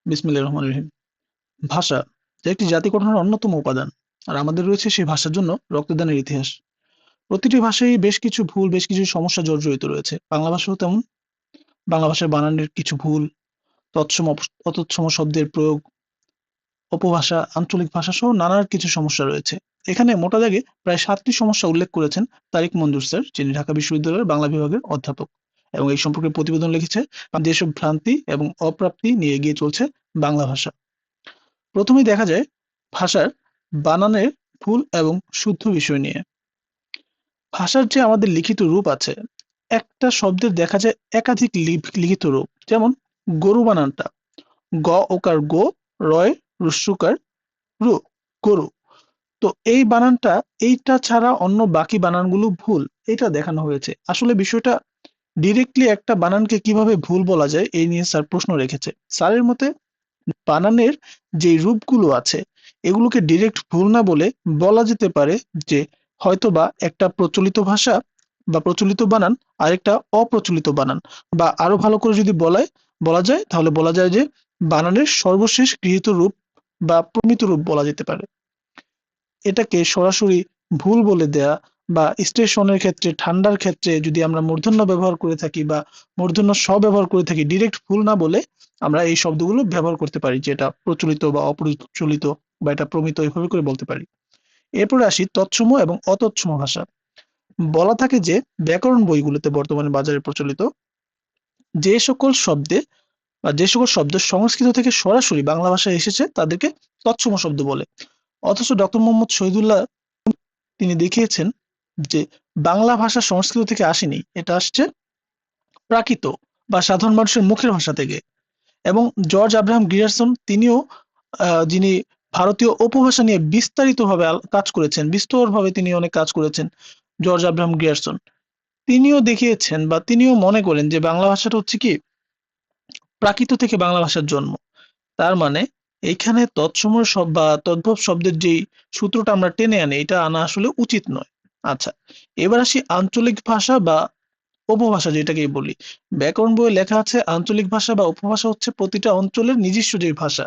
বিসমিল্লাহির রহমানির রহিম। ভাষা যা একটি জাতি গঠনের অন্যতম উপাদান, আর আমাদের রয়েছে সেই ভাষার জন্য রক্তদানের ইতিহাস। প্রতিটি ভাষায় বেশ কিছু ভুল, বেশ কিছু সমস্যা জর্জরিত রয়েছে। বাংলা ভাষাও তেমন। বাংলা ভাষায় বানানের কিছু ভুল, তৎসম অতৎসম শব্দের প্রয়োগ, উপভাষা, আঞ্চলিক ভাষা সহ নানান কিছু সমস্যা রয়েছে। এখানে মোটা দাগে প্রায় ৭টি সমস্যা উল্লেখ করেছেন তারিক মঞ্জুর স্যার, যিনি ঢাকা বিশ্ববিদ্যালয়ের বাংলা বিভাগের অধ্যাপক, এবং এই সম্পর্কে প্রতিবেদন লিখেছে যেসব ভ্রান্তি এবং অপ্রাপ্তি নিয়ে এগিয়ে চলছে বাংলা ভাষা। প্রথমেই দেখা যায় ভাষার বানানের ভুল এবং শুদ্ধ বিষয় নিয়ে। ভাষার যে আমাদের লিখিত রূপ আছে, একটা শব্দের দেখা যায় একাধিক লিখিত রূপ। যেমন গরু বানানটা গ ওকার গো, রয় রস্যুকার রু, গরু। তো এই বানানটা, এইটা ছাড়া অন্য বাকি বানানগুলো ভুল, এটা দেখানো হয়েছে। আসলে বিষয়টা ডিরেক্টলি একটা বানানকে কিভাবে ভুল বলা যায় এই নিয়ে স্যার প্রশ্ন রেখেছে। স্যারের মতে বানানের যে রূপগুলো আছে এগুলোকে ডিরেক্ট ভুল না বলে বলা যেতে পারে যে হয়তোবা একটা প্রচলিত ভাষা বা প্রচলিত বানান আর একটা অপ্রচলিত বানান, বা আরো ভালো করে যদি বলা যায় তাহলে বলা যায় যে বানানের সর্বশেষ গৃহীত রূপ বা প্রমিত রূপ বলা যেতে পারে। এটাকে সরাসরি ভুল বলে দেয়া, বা স্টেশনের ক্ষেত্রে, ঠান্ডার ক্ষেত্রে যদি আমরা মূর্ধন্য ব্যবহার করে থাকি বা মূর্ধন্য স ব্যবহার করে থাকি, ডিরেক্ট ভুল না বলে আমরা এই শব্দগুলো ব্যবহার করতে পারি, যে এটা প্রচলিত বা অপ্রচলিত বা এটা প্রমিত, এভাবে করে বলতে পারি। এরপরে আসি তৎসম এবং অতৎসম ভাষা। বলা থাকে যে ব্যাকরণ বইগুলোতে বর্তমানে বাজারে প্রচলিত যে সকল শব্দে বা যে সকল শব্দ সংস্কৃত থেকে সরাসরি বাংলা ভাষায় এসেছে তাদেরকে তৎসম শব্দ বলে। অথচ ডক্টর মোহাম্মদ শহীদুল্লাহ তিনি দেখিয়েছেন যে বাংলা ভাষা সংস্কৃত থেকে আসেনি, এটা আসছে প্রাকৃত বা সাধারণ মানুষের মুখের ভাষা থেকে। এবং জর্জ আব্রাহাম গ্রিয়ারসন তিনিও যিনি ভারতীয় উপভাষা নিয়ে বিস্তারিতভাবে কাজ করেছেন, বিস্তরভাবে তিনি অনেক কাজ করেছেন, জর্জ আব্রাহাম গ্রিয়ারসন তিনিও দেখিয়েছেন বা তিনিও মনে করেন যে বাংলা ভাষাটা হচ্ছে কি প্রাকৃত থেকে বাংলা ভাষার জন্ম। তার মানে এইখানে তৎসম শব্দ বা তদ্ভব শব্দের যেই সূত্রটা আমরা টেনে আনি, এটা আনা আসলে উচিত নয়। আচ্ছা, এবার আসি আঞ্চলিক ভাষা বা উপভাষা যেটাকে বলি। ব্যাকরণ বইয়ে লেখা আছে আঞ্চলিক ভাষা বা উপভাষা হচ্ছে প্রতিটা অঞ্চলের নিজস্ব যে ভাষা।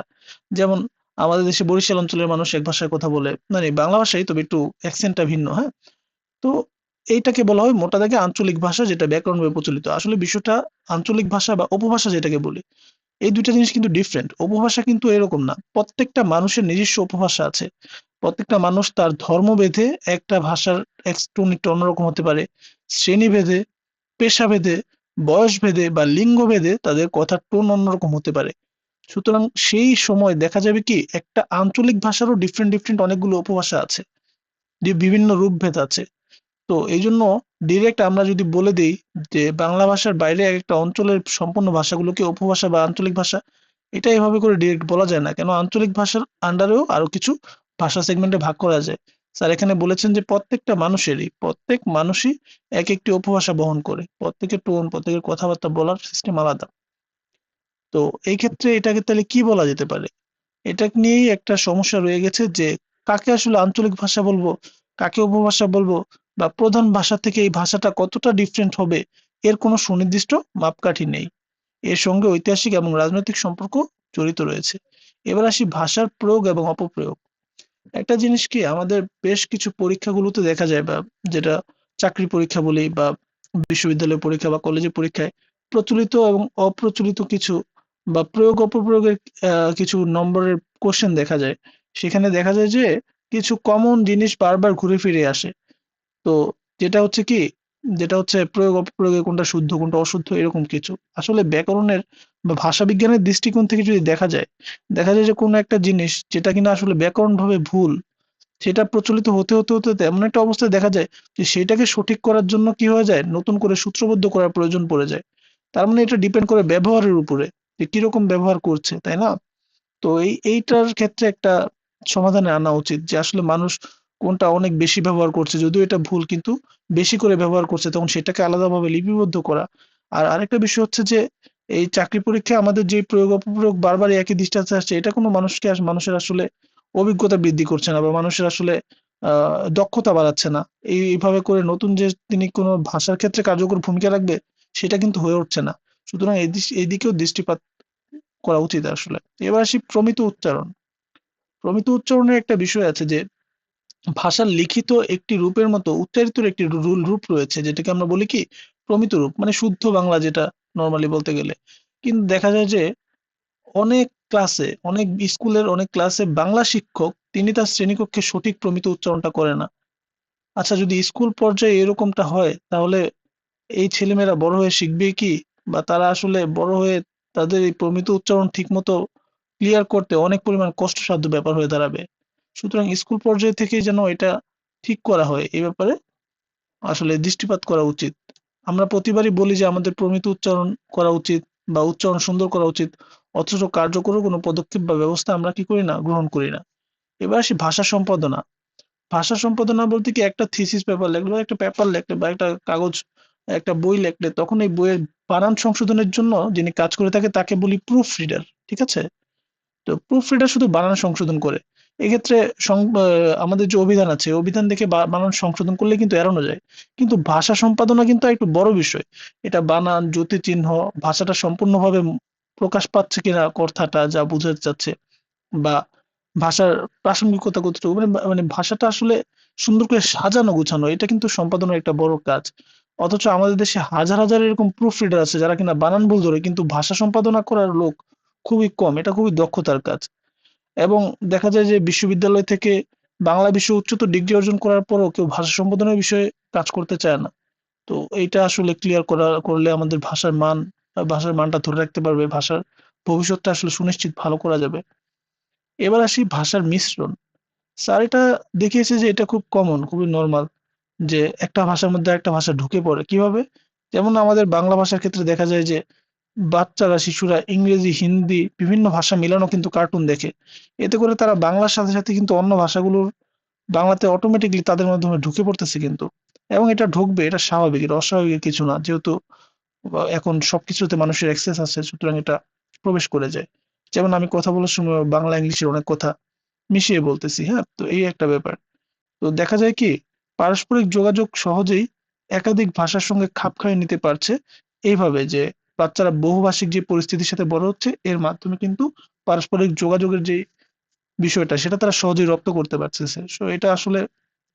যেমন আমাদের দেশে বরিশাল অঞ্চলের মানুষ এক ভাষায় কথা বলে, মানে বাংলা ভাষাই, তবে একটু অ্যাকসেন্টটা ভিন্ন, হ্যাঁ। তো এইটাকে বলা হয় মোটা দাগে আঞ্চলিক ভাষা, যেটা ব্যাকরণ বইয়ে প্রচলিত। আসলে বিষয়টা আঞ্চলিক ভাষা বা উপভাষা যেটাকে বলি, এই দুইটা জিনিস কিন্তু ডিফারেন্ট। উপভাষা কিন্তু এরকম না, প্রত্যেকটা মানুষের নিজস্ব উপভাষা আছে। প্রত্যেকটা মানুষ তার ধর্মভেদে একটা ভাষার টোন একটু অন্যরকম হতে পারে, শ্রেণীভেদে, পেশাভেদে, বয়সভেদে বা লিঙ্গভেদে তাদের কথার টোন অন্যরকম হতে পারে। সুতরাং সেই সময় দেখা যাবে কি একটা আঞ্চলিক ভাষারও ডিফারেন্ট ডিফারেন্ট অনেকগুলো উপভাষা আছে, যে বিভিন্ন রূপভেদ আছে। তো এই জন্য ডিরেক্ট আমরা যদি বলে দিই যে বাংলা ভাষার বাইরে একটা অঞ্চলের সম্পূর্ণ ভাষাগুলোকে উপভাষা বা আঞ্চলিক ভাষা, এটা এভাবে করে ডিরেক্ট বলা যায় না। কেন, আঞ্চলিক ভাষার আন্ডারেও আরো কিছু ভাষা সেগমেন্টে ভাগ করা যায়। স্যার এখানে বলেছেন যে প্রত্যেক মানুষই এক একটি উপভাষা বহন করে, প্রত্যেকের টোন, প্রত্যেকের কথাবার্তা বলার সিস্টেম আলাদা। তো এই ক্ষেত্রে এটাকে তাহলে কি বলা যেতে পারে? এটা নিয়েই একটা সমস্যা রয়ে গেছে যে কাকে আসলে আঞ্চলিক ভাষা বলবো, কাকে উপভাষা বলবো, বা প্রধান ভাষা থেকে এই ভাষাটা কতটা ডিফারেন্ট হবে, এর কোনো সুনির্দিষ্ট মাপকাঠি নেই। এর সঙ্গে ঐতিহাসিক এবং রাজনৈতিক সম্পর্ক জড়িত রয়েছে। এবার আসি ভাষার প্রয়োগ এবং অপপ্রয়োগ। একটা জিনিস কি আমাদের বেশ কিছু পরীক্ষাগুলোতে দেখা যায়, বা যেটা চাকরি পরীক্ষা বলি বা বিশ্ববিদ্যালয় পরীক্ষা বা কলেজের পরীক্ষায় প্রচলিত এবং অপ্রচলিত কিছু বা প্রয়োগ অপপ্রয়োগের কিছু নম্বরের কোশ্চেন দেখা যায়। সেখানে দেখা যায় যে কিছু কমন জিনিস বারবার ঘুরে ফিরে আসে। তো যেটা হচ্ছে কি, যেটা হচ্ছে প্রয়োগ অপপ্রয়োগে কোনটা শুদ্ধ কোনটা অশুদ্ধ এরকম কিছু। আসলে ব্যাকরণের বা ভাষা বিজ্ঞানের দৃষ্টিকোণ থেকে যদি দেখা যায় যে কোনো একটা জিনিস যেটা কিনা আসলে ব্যাকরণ ভাবে ভুল, সেটা প্রচলিত হতে এমন একটা অবস্থায় দেখা যায় যে সেটাকে সঠিক করার জন্য কি হয়ে যায়, নতুন করে সূত্রবদ্ধ করার প্রয়োজন পড়ে যায়। তার মানে এটা ডিপেন্ড করে ব্যবহারের উপরে, যে কিরকম ব্যবহার করছে, তাই না? তো এইটার ক্ষেত্রে একটা সমাধানে আনা উচিত যে আসলে মানুষ কোনটা অনেক বেশি ব্যবহার করছে, যদিও এটা ভুল, কিন্তু বেশি করে ব্যবহার করছে, তখন সেটাকে আলাদাভাবে লিপিবদ্ধ করা। আর আরেকটা বিষয় হচ্ছে যে এই চাকরি পরীক্ষায় আমাদের যে প্রয়োগ অপপ্রয়োগ বারবার একই দৃষ্টান্তে আসছে, এটা কোনো মানুষের আসলে অভিজ্ঞতা বৃদ্ধি করছে না, বা মানুষের আসলে দক্ষতা বাড়াচ্ছে না। এইভাবে করে নতুন যে তিনি কোনো ভাষার ক্ষেত্রে কার্যকর ভূমিকা রাখবে, সেটা কিন্তু হয়ে উঠছে না। সুতরাং এই দিকেও দৃষ্টিপাত করা উচিত আসলে। এবার আসি প্রমিত উচ্চারণ। প্রমিত উচ্চারণের একটা বিষয় আছে যে ভাষার লিখিত একটি রূপের মতো উচ্চারিতর একটি রূপ রয়েছে, যেটাকে আমরা বলি কি প্রমিত রূপ, মানে শুদ্ধ বাংলা যেটা নর্মালি বলতে গেলে। কিন্তু দেখা যায় যে অনেক স্কুলের অনেক ক্লাসে বাংলা শিক্ষক তিনি তার শ্রেণীকক্ষে সঠিক প্রমিত উচ্চারণটা করে না। আচ্ছা, যদি স্কুল পর্যায়ে এরকমটা হয় তাহলে এই ছেলেমেয়েরা বড় হয়ে শিখবে কি, বা তারা আসলে বড় হয়ে তাদের এই প্রমিত উচ্চারণ ঠিকমতো ক্লিয়ার করতে অনেক পরিমাণ কষ্টসাধ্য ব্যাপার হয়ে দাঁড়াবে। সুতরাং স্কুল পর্যায় থেকে যেন এটা ঠিক করা হয়, এই ব্যাপারে আসলে দৃষ্টিপাত করা উচিত। আমরা প্রতিবারই বলি যে আমাদের প্রমিত উচ্চারণ করা উচিত বা উচ্চারণ সুন্দর করা উচিত, অথচ কার্যকর কোনো পদক্ষেপ বা ব্যবস্থা আমরা কি করি না, গ্রহণ করি না। এবার আসি ভাষা সম্পাদনা। ভাষা সম্পাদনা বলতে কি, একটা থিসিস পেপার লিখলে বা একটা পেপার লিখলে বা একটা কাগজ, একটা বই লিখলে তখন এই বইয়ের বানান সংশোধনের জন্য যিনি কাজ করে থাকে তাকে বলি প্রুফ রিডার। ঠিক আছে? তো প্রুফ রিডার শুধু বানান সংশোধন করে। এক্ষেত্রে আমাদের যে অভিধান আছে, অভিধান দেখে বানান সংশোধন করলে কিন্তু এড়ানো যায়। কিন্তু ভাষা সম্পাদনা কিন্তু একটু বড় বিষয়। এটা বানান, জ্যোতিচিহ্ন, ভাষাটা সম্পূর্ণভাবে প্রকাশ পাচ্ছে কিনা, কথাটা যা বোঝাতে চাচ্ছে, বা ভাষার প্রাসঙ্গিকতা কতটুকু, মানে মানে ভাষাটা আসলে সুন্দর করে সাজানো গুছানো, এটা কিন্তু সম্পাদনের একটা বড় কাজ। অথচ আমাদের দেশে হাজার হাজার এরকম প্রুফ রিডার আছে যারা কিনা বানান ভুল ধরে, কিন্তু ভাষা সম্পাদনা করার লোক খুবই কম। এটা খুবই দক্ষতার কাজ। এবং দেখা যায় যে বিশ্ববিদ্যালয় থেকে বাংলা বিষয়ে উচ্চতর ডিগ্রি অর্জন করার পরও কেউ ভাষা সম্পাদনের বিষয়ে কাজ করতে চায় না। তো এইটা আসলে ক্লিয়ার করলে আমাদের ভাষার মানটা ধরে রাখতে পারবে, ভাষার ভবিষ্যৎটা আসলে সুনিশ্চিত ভালো করা যাবে। এবার আসি ভাষার মিশ্রণ। স্যার এটা দেখিয়েছে যে এটা খুব কমন, খুবই নরমাল যে একটা ভাষার মধ্যে একটা ভাষা ঢুকে পড়ে। কিভাবে? যেমন আমাদের বাংলা ভাষার ক্ষেত্রে দেখা যায় যে বাচ্চারা, শিশুরা ইংরেজি, হিন্দি বিভিন্ন ভাষা মিলানো কিন্তু কার্টুন দেখে। এতে করে তারা বাংলার সাথে সাথে কিন্তু অন্য ভাষাগুলোর বাংলাতে অটোমেটিক্যালি তাদের মাধ্যমে ঢুকে পড়তেছে কিন্তু। এবং এটা ঢুকবে, এটা স্বাভাবিক, এটা অস্বাভাবিকের কিছু না। যেহেতু এখন সবকিছুতে মানুষের অ্যাক্সেস আছে, সুতরাং এটা প্রবেশ করে যায়। যেমন আমি কথা বলার সময় বাংলা ইংলিশের অনেক কথা মিশিয়ে বলতেছি, হ্যাঁ? তো এই একটা ব্যাপার। তো দেখা যায় কি পারস্পরিক যোগাযোগ সহজেই একাধিক ভাষার সঙ্গে খাপ খাইয়ে নিতে পারছে, এইভাবে যে বাচ্চারা বহুভাষিক যে পরিস্থিতির সাথে বড় হচ্ছে, এর মাধ্যমে কিন্তু পারস্পরিক যোগাযোগের যে বিষয়টা সেটা তারা সহজেই রপ্ত করতে পারতেছে। সো এটা আসলে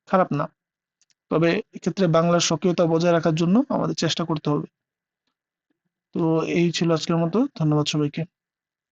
খারাপ না। তবে এক্ষেত্রে বাংলার স্বকীয়তা বজায় রাখার জন্য আমাদের চেষ্টা করতে হবে। তো এই ছিল আজকের মতো। ধন্যবাদ সবাইকে।